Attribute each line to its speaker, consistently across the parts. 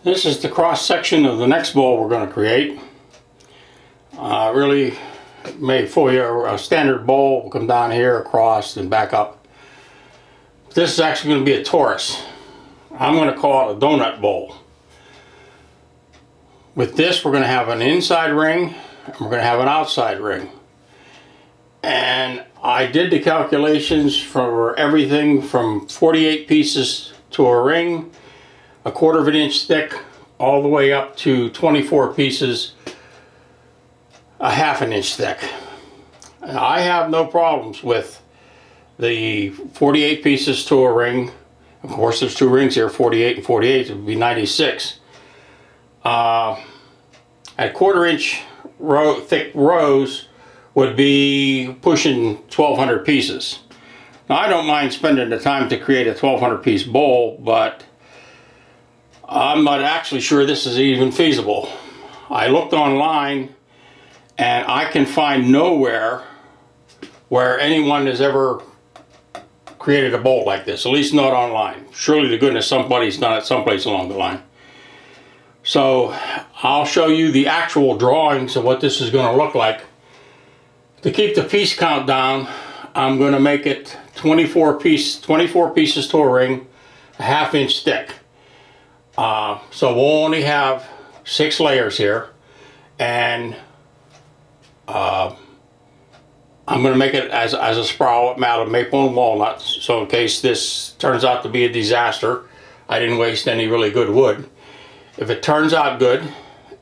Speaker 1: This is the cross section of the next bowl we're going to create. Really made for you a standard bowl. Will come down here, across, and back up. This is actually going to be a torus. I'm going to call it a donut bowl. With this, we're going to have an inside ring and we're going to have an outside ring. And I did the calculations for everything from 48 pieces to a ring, a 1/4 of an inch thick, all the way up to 24 pieces, a 1/2 an inch thick. And I have no problems with the 48 pieces to a ring. Of course, there's two rings here, 48 and 48, it would be 96. At 1/4 inch thick rows would be pushing 1,200 pieces. Now, I don't mind spending the time to create a 1,200 piece bowl, but I'm not actually sure this is even feasible. I looked online and I can find nowhere where anyone has ever created a bowl like this, at least not online. Surely to goodness somebody's done it someplace along the line. So I'll show you the actual drawings of what this is going to look like. To keep the piece count down, I'm going to make it 24 pieces to a ring, a 1/2 inch thick. So we'll only have 6 layers here, and I'm going to make it as a spiral out of maple and walnuts, so in case this turns out to be a disaster, I didn't waste any really good wood. If it turns out good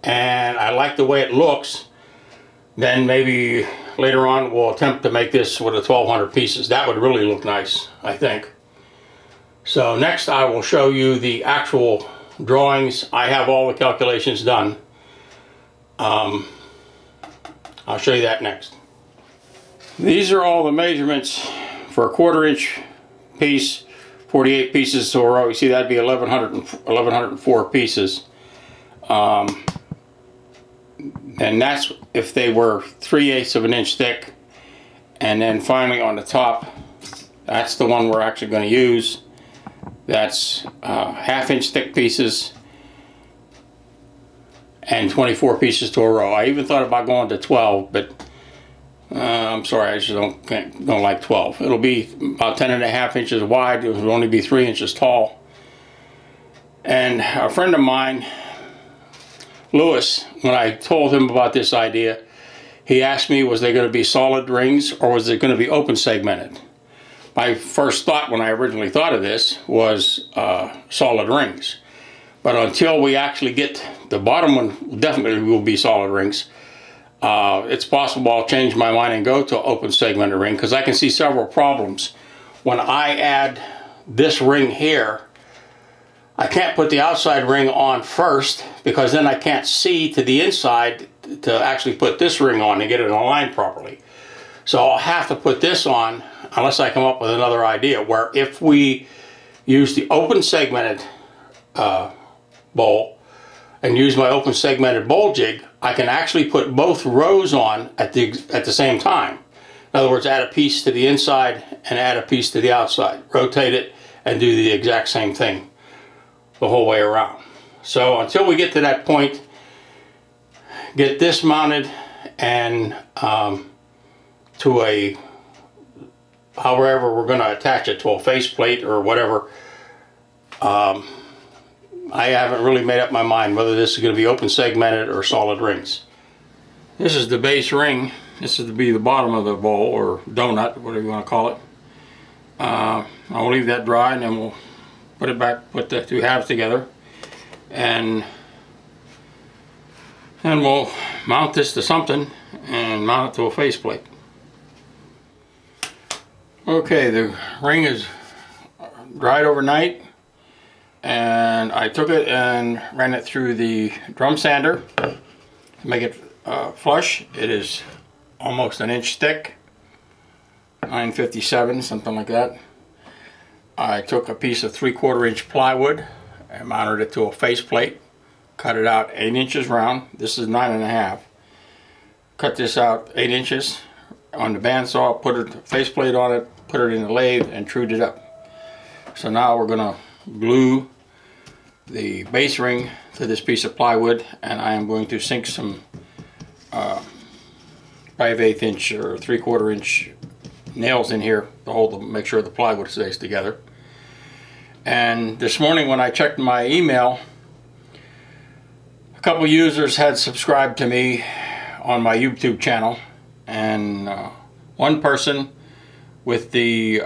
Speaker 1: and I like the way it looks, then maybe later on we'll attempt to make this with a 1,200 pieces. That would really look nice, I think. So next I will show you the actual drawings. I have all the calculations done. I'll show you that next. These are all the measurements for a 1/4 inch piece, 48 pieces to a row. You see, that'd be 1,104 pieces. And that's if they were 3/8 of an inch thick. And then finally on the top, that's the one we're actually going to use. That's 1/2 inch thick pieces and 24 pieces to a row. I even thought about going to 12, but I'm sorry, I just don't like 12. It'll be about 10.5 inches wide. It will only be 3 inches tall. And a friend of mine, Lewis, when I told him about this idea, he asked me, was they going to be solid rings or was it going to be open segmented? My first thought when I originally thought of this was solid rings. But until we actually get the bottom one, definitely will be solid rings. It's possible I'll change my mind and go to an open segmented ring, because I can see several problems. When I add this ring here, I can't put the outside ring on first, because then I can't see to the inside to actually put this ring on and get it aligned properly. So I'll have to put this on unless I come up with another idea, where if we use the open segmented bowl and use my open segmented bowl jig, I can actually put both rows on at the same time. In other words, add a piece to the inside and add a piece to the outside. Rotate it and do the exact same thing the whole way around. So until we get to that point, get this mounted and to a, however we're going to attach it to a faceplate or whatever. I haven't really made up my mind whether this is going to be open segmented or solid rings. This is the base ring. This is to be the bottom of the bowl or donut, whatever you want to call it. I'll leave that dry and then we'll put it back, put the 2 halves together, and we'll mount this to something and mount it to a faceplate. Okay, the ring is dried overnight, and I took it and ran it through the drum sander to make it flush. It is almost an inch thick, 957, something like that. I took a piece of 3/4 inch plywood and mounted it to a faceplate, cut it out 8 inches round. This is 9.5. Cut this out 8 inches on the bandsaw, put a faceplate on it, put it in the lathe and trued it up. So now we're going to glue the base ring to this piece of plywood, and I am going to sink some 5/8 inch or 3/4 inch nails in here to hold make sure the plywood stays together. And this morning when I checked my email, a couple users had subscribed to me on my YouTube channel, and one person with the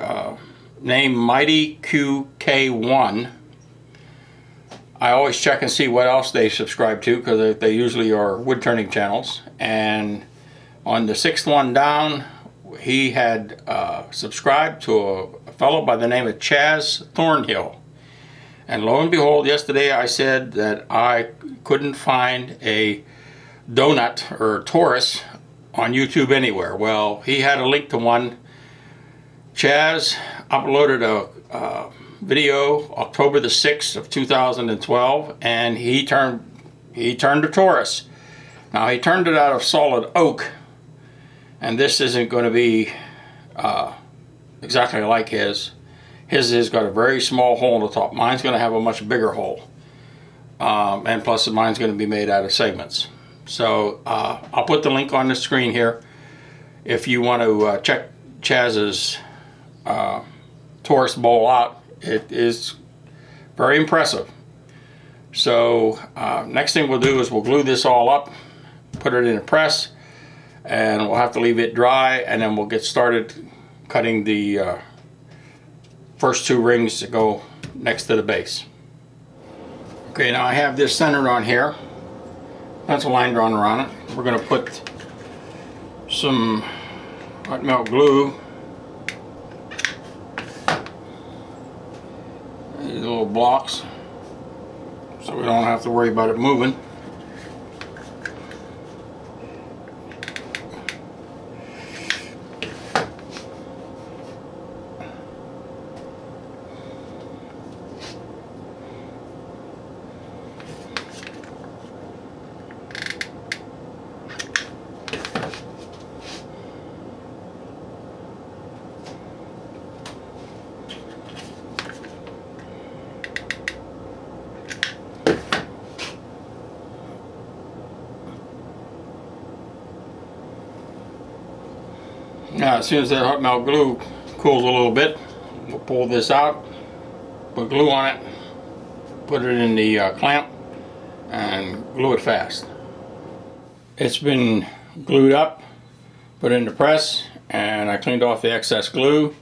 Speaker 1: name MightyQK1. I always check and see what else they subscribe to, because they usually are wood turning channels. And on the 6th one down, he had subscribed to a fellow by the name of Chaz Thornhill. And lo and behold, yesterday I said that I couldn't find a donut or Taurus on YouTube anywhere. Well, he had a link to one. Chaz uploaded a video October the 6th of 2012, and he turned a Taurus. Now, he turned it out of solid oak, and this isn't going to be exactly like his. His has got a very small hole in the top. Mine's going to have a much bigger hole, and plus mine's going to be made out of segments. So I'll put the link on the screen here if you want to check Chaz's Taurus bowl out. It is very impressive. So next thing we'll do is we'll glue this all up, put it in a press, and we'll have to leave it dry, and then we'll get started cutting the first 2 rings to go next to the base. Okay, now I have this centered on here, pencil line drawn around it. We're going to put some hot melt glue, these little blocks, so we don't have to worry about it moving. Now, as soon as that hot melt glue cools a little bit, we'll pull this out, put glue on it, put it in the clamp, and glue it fast. It's been glued up, put in the press, and I cleaned off the excess glue.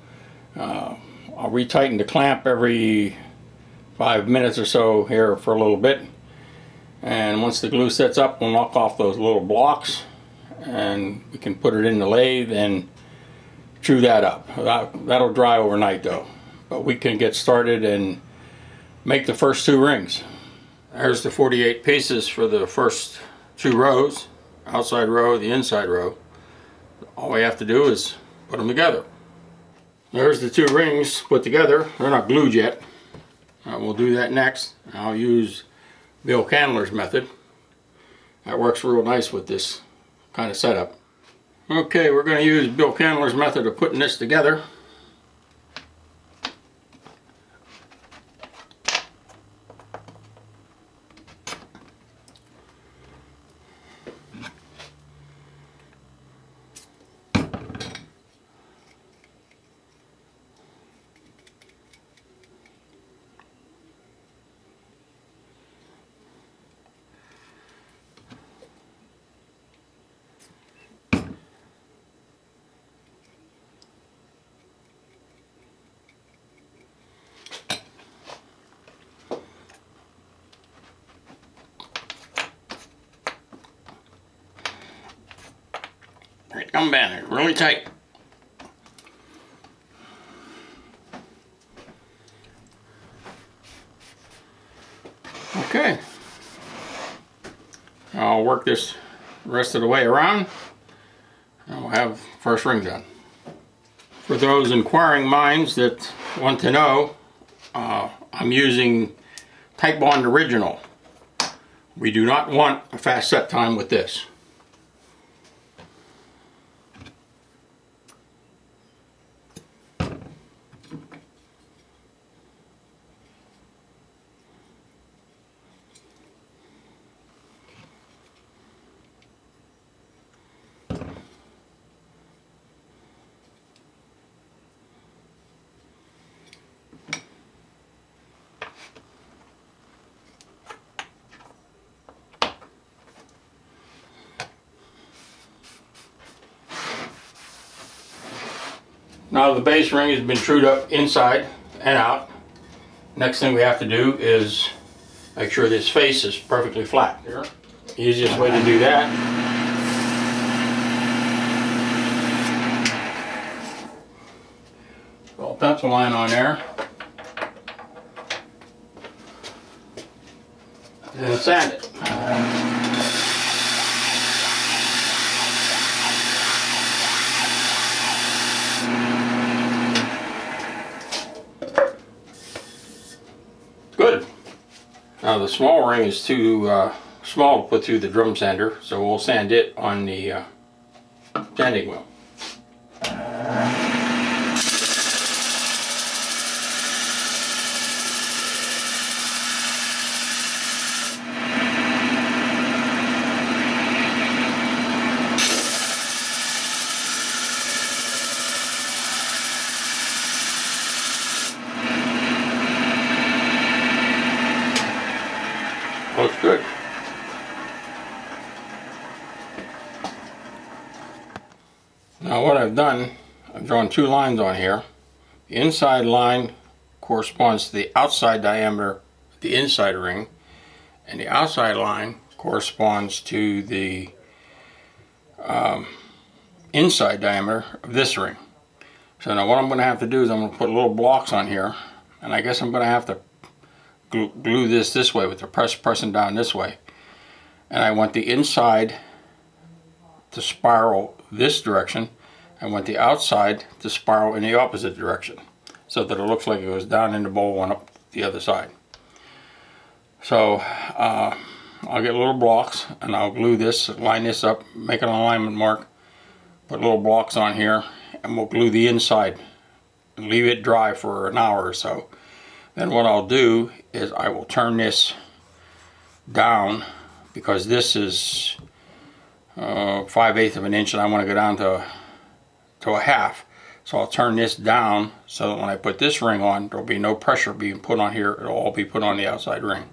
Speaker 1: I'll retighten the clamp every 5 minutes or so here for a little bit. And once the glue sets up, we'll knock off those little blocks, and we can put it in the lathe and chew that up. That'll dry overnight though, but we can get started and make the first 2 rings. There's the 48 pieces for the first 2 rows, outside row, the inside row. All we have to do is put them together. There's the 2 rings put together. They're not glued yet. We'll do that next. I'll use Bill Candler's method. That works real nice with this kind of setup. Okay, we're going to use Bill Candler's method of putting this together. Come down really tight. Okay. I'll work this the rest of the way around, and we'll have first ring done. For those inquiring minds that want to know, I'm using Titebond Original. We do not want a fast set time with this. Now the base ring has been trued up inside and out. Next thing we have to do is make sure this face is perfectly flat. Here. The easiest way to do that Draw a pencil line on there. And then sand it. Good. Now the small ring is too small to put through the drum sander, so we'll sand it on the sanding wheel. Looks good. Now what I've done, I've drawn two lines on here. The inside line corresponds to the outside diameter of the inside ring, and the outside line corresponds to the inside diameter of this ring. So now what I'm going to have to do is I'm going to put little blocks on here, and I guess I'm going to have to glue this way with the pressing down this way. And I want the inside to spiral this direction. I want the outside to spiral in the opposite direction, so that it looks like it goes down in the bowl and up the other side. So I'll get little blocks and I'll glue this, line this up, make an alignment mark, put little blocks on here, and we'll glue the inside and leave it dry for an hour or so. Then what I'll do is I will turn this down, because this is 5/8 of an inch and I want to go down to a half. So I'll turn this down so that when I put this ring on, there'll be no pressure being put on here. It'll all be put on the outside ring.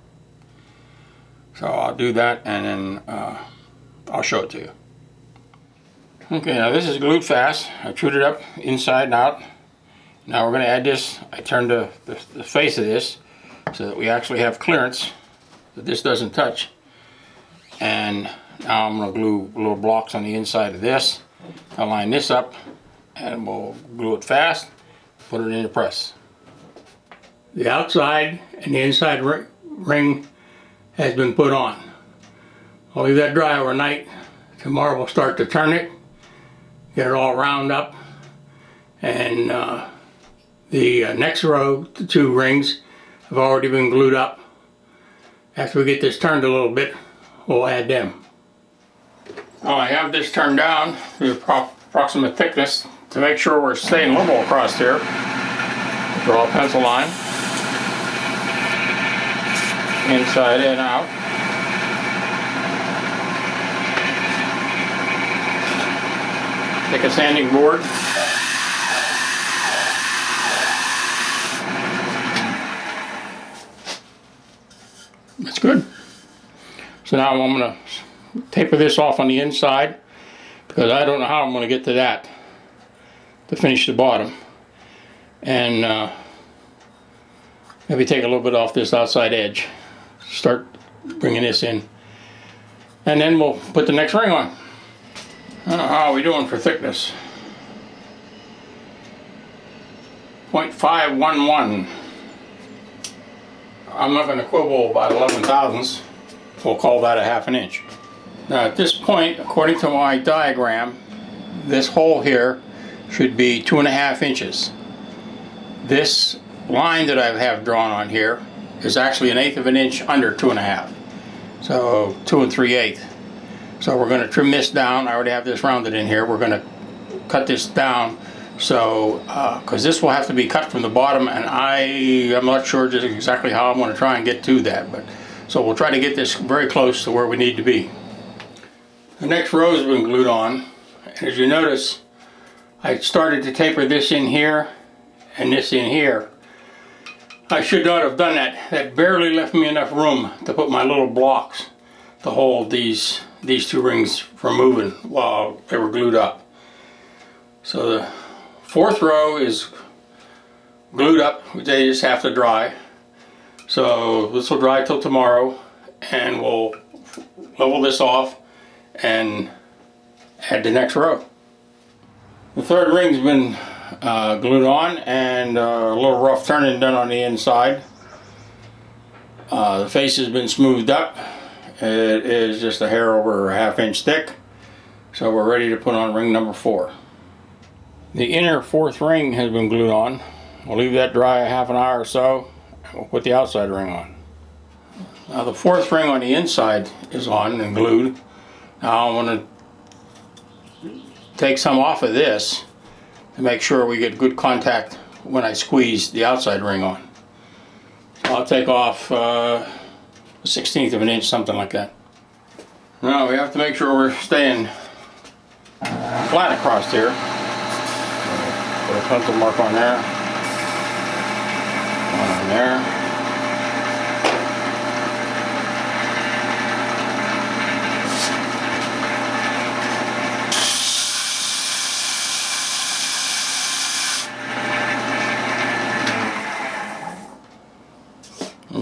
Speaker 1: So I'll do that, and then I'll show it to you. Okay, now this is glued fast. I trued it up inside and out. Now we're going to add this. I turned the face of this so that we actually have clearance, that this doesn't touch. And now I'm going to glue little blocks on the inside of this. I'll line this up and we'll glue it fast, put it in the press. The outside and the inside ring has been put on. I'll leave that dry overnight. Tomorrow we'll start to turn it, get it all round up, and the next row, the two rings, have already been glued up. After we get this turned a little bit, we'll add them. Now I have this turned down to the approximate thickness to make sure we're staying level across here. Draw a pencil line, inside and out. Take a sanding board. That's good. So now I'm going to taper this off on the inside, because I don't know how I'm going to get to that to finish the bottom. And maybe take a little bit off this outside edge. Start bringing this in. And then we'll put the next ring on. How are we doing for thickness? 0.511. I'm not going to quibble about 11 thousandths. We'll call that a ½ inch. Now at this point, according to my diagram, this hole here should be 2½ inches. This line that I have drawn on here is actually 1/8 of an inch under 2½. So 2 3/8. So we're going to trim this down. I already have this rounded in here. We're going to cut this down, so because this will have to be cut from the bottom, and I'm not sure just exactly how I'm going to try and get to that, but so we'll try to get this very close to where we need to be. The next row has been glued on, and as you notice, I started to taper this in here and this in here. I should not have done that. That barely left me enough room to put my little blocks to hold these two rings from moving while they were glued up. So the fourth row is glued up. They just have to dry. So this will dry till tomorrow, and we'll level this off and add the next row. The third ring's been glued on, and a little rough turning done on the inside. The face has been smoothed up. It is just a hair over a ½ inch thick. So we're ready to put on ring number 4. The inner fourth ring has been glued on. We'll leave that dry a ½ an hour or so, and we'll put the outside ring on. Now the fourth ring on the inside is on and glued. Now I'm going to take some off of this to make sure we get good contact when I squeeze the outside ring on. So I'll take off a 1/16 of an inch, something like that. Now we have to make sure we're staying flat across here. Put a pencil mark on there. One on there.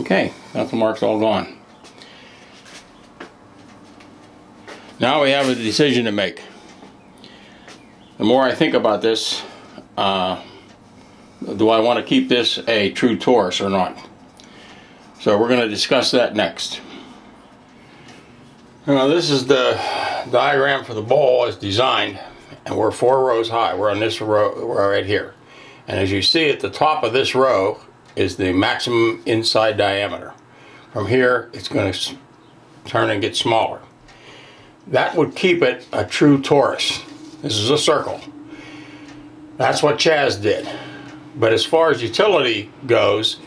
Speaker 1: Okay, pencil mark's all gone. Now we have a decision to make. The more I think about this, do I want to keep this a true torus or not? So we're going to discuss that next. Now this is the diagram for the bowl as designed, and we're 4 rows high. We're on this row right here. And as you see, at the top of this row is the maximum inside diameter. From here, it's going to turn and get smaller. That would keep it a true torus. This is a circle. That's what Chaz did. But as far as utility goes,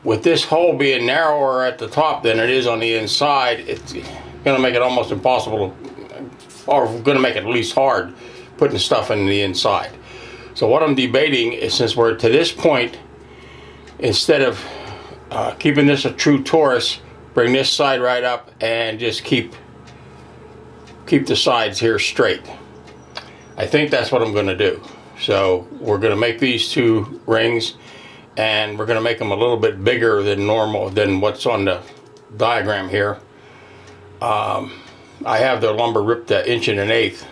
Speaker 1: with this hole being narrower at the top than it is on the inside, it's going to make it almost impossible, or going to make it at least hard, putting stuff in the inside. So what I'm debating is, since we're to this point, instead of keeping this a true torus, bring this side right up and just keep the sides here straight. I think that's what I'm going to do. So we're going to make these 2 rings, and we're going to make them a little bit bigger than normal, than what's on the diagram here. I have the lumber ripped to 1 1/8,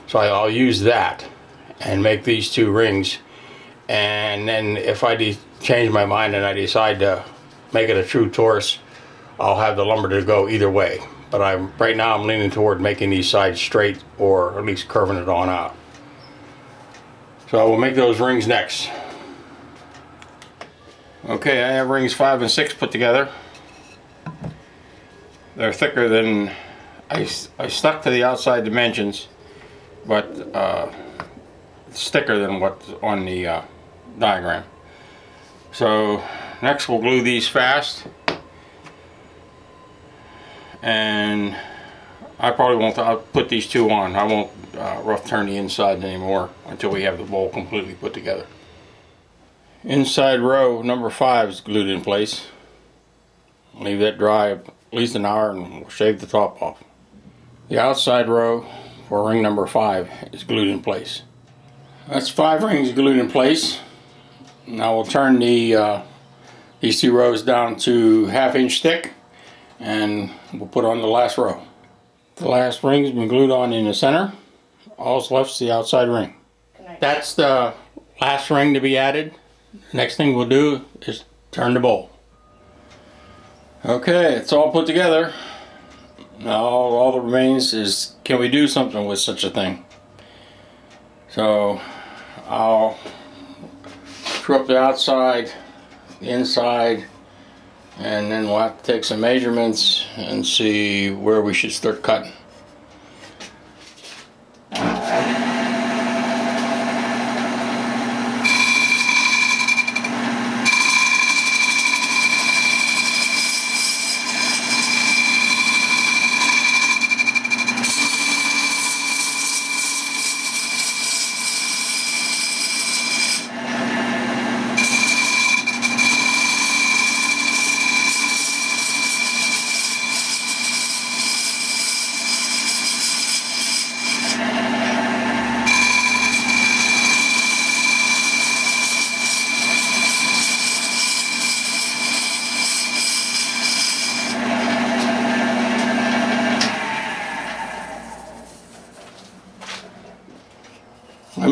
Speaker 1: so I'll use that and make these 2 rings. And then if I change my mind and I decide to make it a true torus, I'll have the lumber to go either way. But right now I'm leaning toward making these sides straight, or at least curving it on out. So we'll make those rings next. Okay, I have rings 5 and 6 put together. They're thicker than I stuck to the outside dimensions, but it's thicker than what's on the diagram. So next we'll glue these fast, and I probably won't. I'll put these 2 on. I won't rough turn the inside anymore until we have the bowl completely put together. Inside row number 5 is glued in place. Leave that dry at least an hour, and we'll shave the top off. The outside row for ring number 5 is glued in place. That's 5 rings glued in place. Now we'll turn these 2 rows down to ½ inch thick, and we'll put on the last row. The last ring's been glued on in the center. All's left is the outside ring. That's the last ring to be added. Next thing we'll do is turn the bowl. Okay, it's all put together. Now all that remains is, can we do something with such a thing? So I'll screw up the outside, the inside, and then we'll have to take some measurements and see where we should start cutting.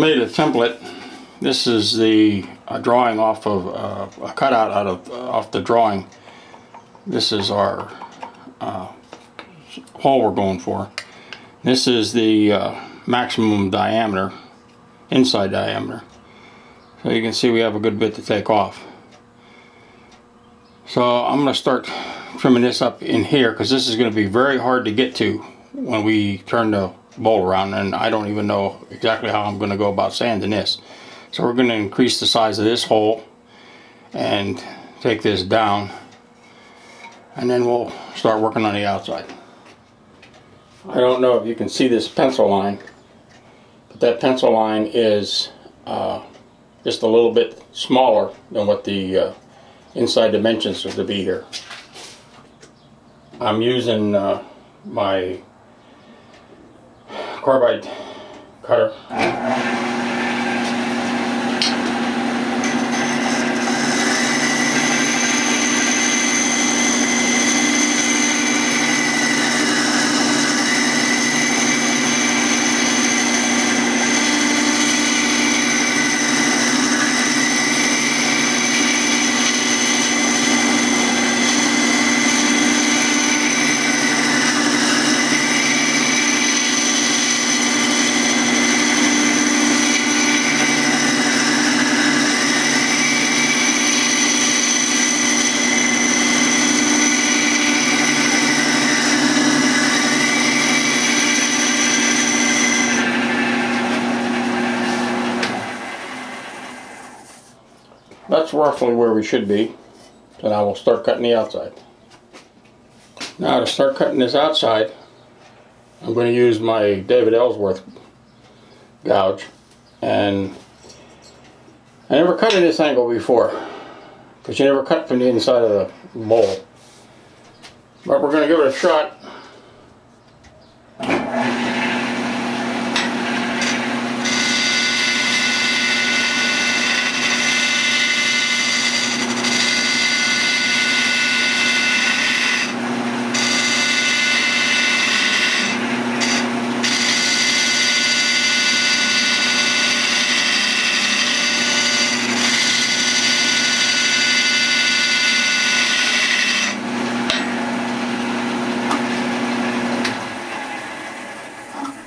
Speaker 1: made a template. This is the drawing off of a cutout out of off the drawing. This is our hole we're going for. This is the maximum diameter, inside diameter. So you can see we have a good bit to take off. So I'm going to start trimming this up in here, because this is going to be very hard to get to when we turn the bowl around, and I don't even know exactly how I'm going to go about sanding this. So we're going to increase the size of this hole and take this down, and then we'll start working on the outside. I don't know if you can see this pencil line, but that pencil line is just a little bit smaller than what the inside dimensions are to be here. I'm using my carbide cutter. That's roughly where we should be. So now we'll start cutting the outside. Now to start cutting this outside, I'm going to use my David Ellsworth gouge. And I never cut at this angle before, because you never cut from the inside of the bowl. But we're going to give it a shot.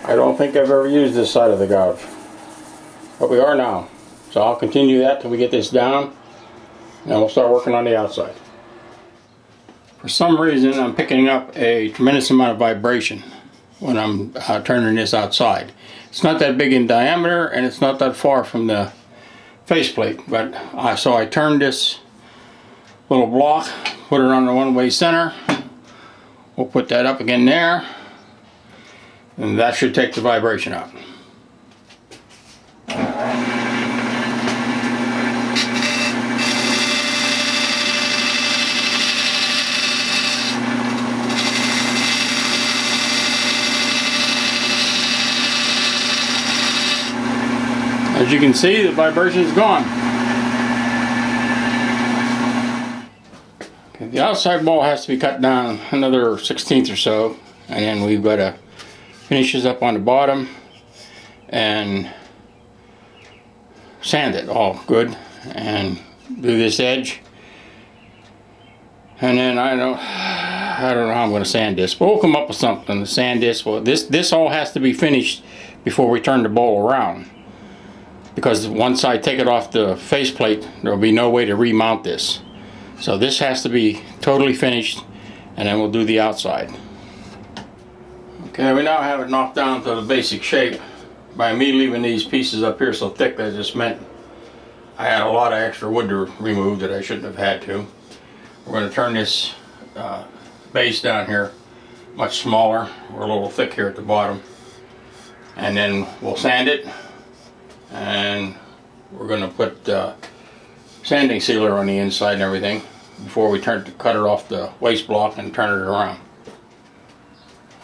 Speaker 1: I don't think I've ever used this side of the gouge, but we are now. So I'll continue that till we get this down, and we'll start working on the outside. For some reason, I'm picking up a tremendous amount of vibration when I'm turning this outside. It's not that big in diameter, and it's not that far from the faceplate, but so I turned this little block, put it on the one-way center. We'll put that up again there. And that should take the vibration out. As you can see, the vibration is gone. Okay, the outside bowl has to be cut down another 1/16 or so, and then we've got to finish this up on the bottom and sand it all good and do this edge. And then I don't know how I'm going to sand this, but we'll come up with something to sand this. Well, this all has to be finished before we turn the bowl around, because once I take it off the faceplate, there will be no way to remount this. So this has to be totally finished, and then we'll do the outside. Okay, we now have it knocked down to the basic shape. By me leaving these pieces up here so thick, that just meant I had a lot of extra wood to remove that I shouldn't have had to. We're going to turn this base down here much smaller. We're a little thick here at the bottom. And then we'll sand it. And we're going to put sanding sealer on the inside and everything before we cut it off the waste block and turn it around.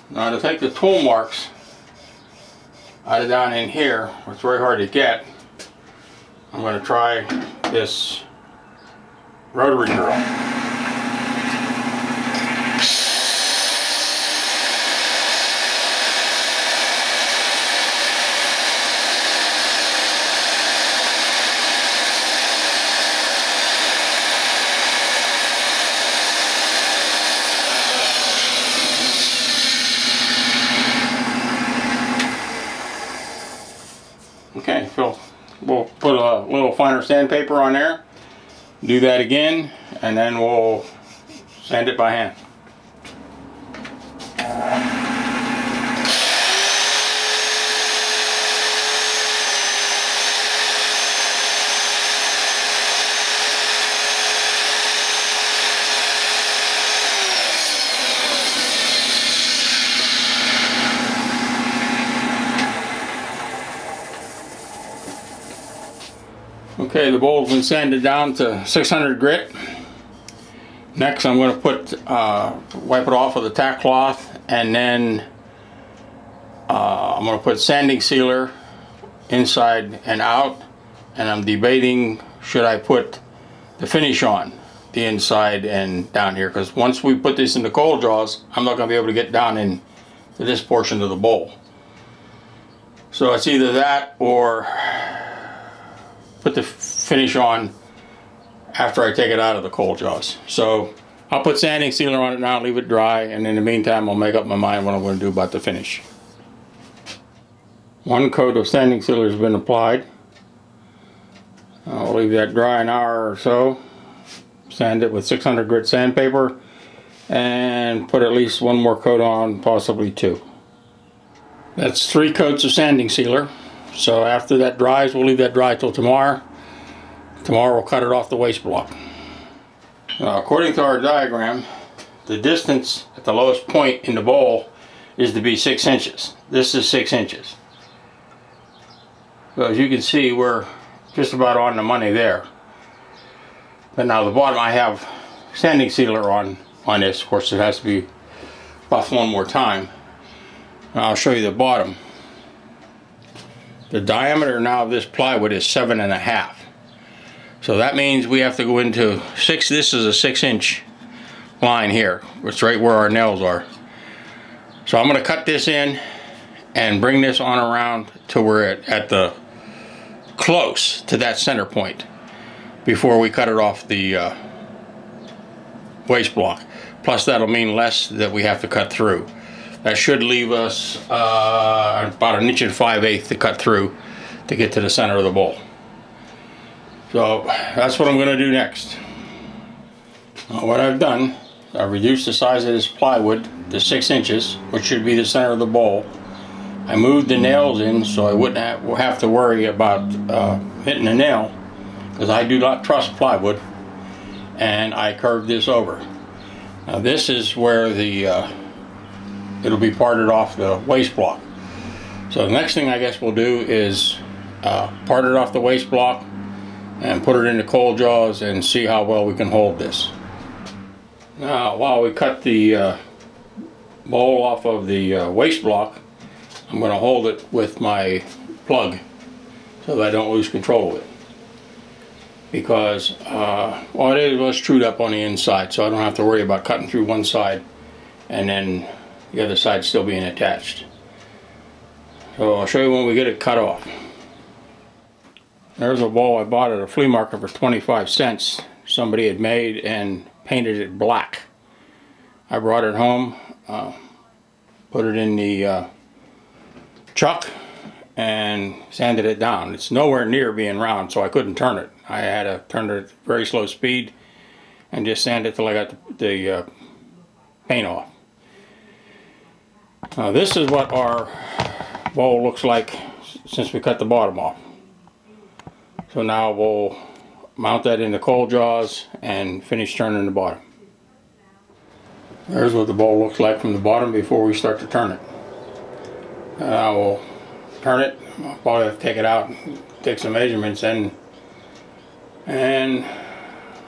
Speaker 1: Now to take the tool marks out of down in here, where it's very hard to get, I'm going to try this rotary drill. little finer sandpaper on there. Do that again, and then we'll sand it by hand. Okay, the bowl's been sanded down to 600 grit. Next, I'm going to wipe it off with a tack cloth, and then I'm going to put sanding sealer inside and out, and I'm debating should I put the finish on the inside and down here, because once we put this in the cold jaws, I'm not going to be able to get down into this portion of the bowl. So it's either that or put the finish on after I take it out of the cold jaws. So I'll put sanding sealer on it now, leave it dry, and in the meantime I'll make up my mind what I'm going to do about the finish. One coat of sanding sealer has been applied. I'll leave that dry an hour or so. Sand it with 600 grit sandpaper and put at least one more coat on, possibly two. That's 3 coats of sanding sealer. So after that dries, we'll leave that dry till tomorrow. Tomorrow we'll cut it off the waste block. Now, according to our diagram, the distance at the lowest point in the bowl is to be 6 inches. This is 6 inches. So as you can see, we're just about on the money there. But now the bottom, I have sanding sealer on this. Of course, it has to be buffed one more time. And I'll show you the bottom. The diameter now of this plywood is 7.5. So that means we have to go into 6. This is a 6-inch line here. It's right where our nails are. So I'm going to cut this in and bring this on around to where it at the close to that center point before we cut it off the waste block. Plus that'll mean less that we have to cut through. That should leave us about 1 5/8 inches to cut through to get to the center of the bowl. So that's what I'm going to do next. Now, what I've done, I've reduced the size of this plywood to 6 inches, which should be the center of the bowl. I moved the nails in so I wouldn't have to worry about hitting a nail, because I do not trust plywood, and I curved this over. Now this is where the it'll be parted off the waste block. So the next thing I guess we'll do is part it off the waste block and put it into cold jaws and see how well we can hold this. Now while we cut the bowl off of the waste block, I'm going to hold it with my plug so that I don't lose control of it. Because well, it was trued up on the inside, so I don't have to worry about cutting through one side and then the other side still being attached. So I'll show you when we get it cut off. There's a bowl I bought at a flea market for 25 cents. Somebody had made and painted it black. I brought it home, put it in the chuck, and sanded it down. It's nowhere near being round, so I couldn't turn it. I had to turn it at very slow speed and just sand it till I got the paint off. Now this is what our bowl looks like since we cut the bottom off. So now we'll mount that in the cold jaws and finish turning the bottom. There's what the bowl looks like from the bottom before we start to turn it. Now we'll turn it. I'll probably have to take it out and take some measurements in, and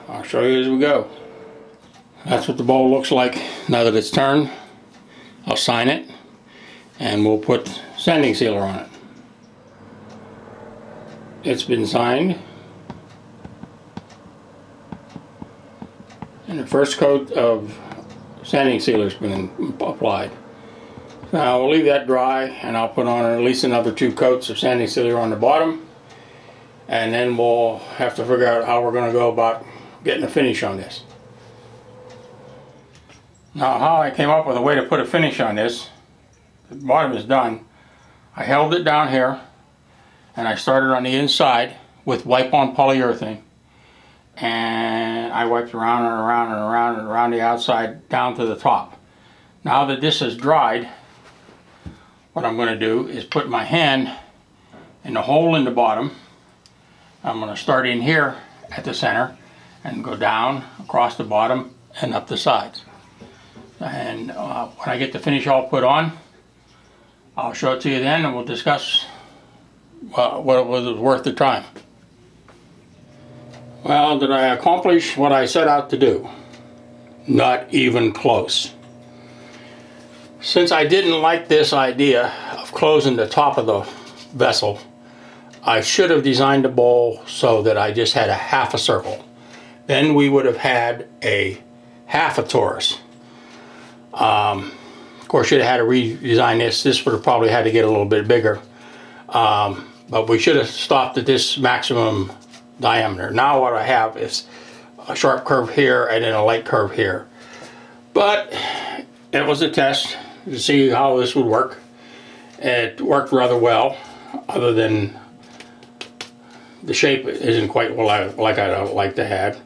Speaker 1: I'll show you as we go. That's what the bowl looks like now that it's turned. I'll sign it and we'll put sanding sealer on it. It's been signed, and the first coat of sanding sealer has been applied. Now we'll leave that dry, and I'll put on at least another 2 coats of sanding sealer on the bottom, and then we'll have to figure out how we're going to go about getting a finish on this. Now how I came up with a way to put a finish on this, the bottom is done. I held it down here and I started on the inside with wipe-on polyurethane. And I wiped around and around and around and around the outside down to the top. Now that this is dried, what I'm going to do is put my hand in the hole in the bottom. I'm going to start in here at the center and go down across the bottom and up the sides. And when I get the finish all put on, I'll show it to you then, and we'll discuss what it was worth the time. Well, did I accomplish what I set out to do? Not even close. Since I didn't like this idea of closing the top of the vessel, I should have designed the bowl so that I just had a half a circle. Then we would have had a half a torus. Of course, should have had to redesign this. This would have probably had to get a little bit bigger. But we should have stopped at this maximum diameter. Now what I have is a sharp curve here and then a light curve here. But it was a test to see how this would work. It worked rather well, other than the shape isn't quite like I'd like to have.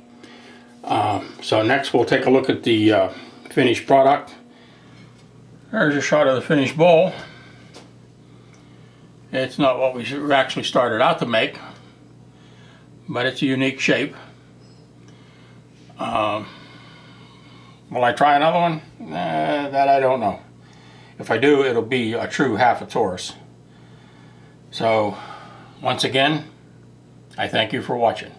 Speaker 1: So next we'll take a look at the finished product. There's a shot of the finished bowl. It's not what we actually started out to make, but it's a unique shape. Will I try another one? That I don't know. If I do, it'll be a true half a torus. So, once again, I thank you for watching.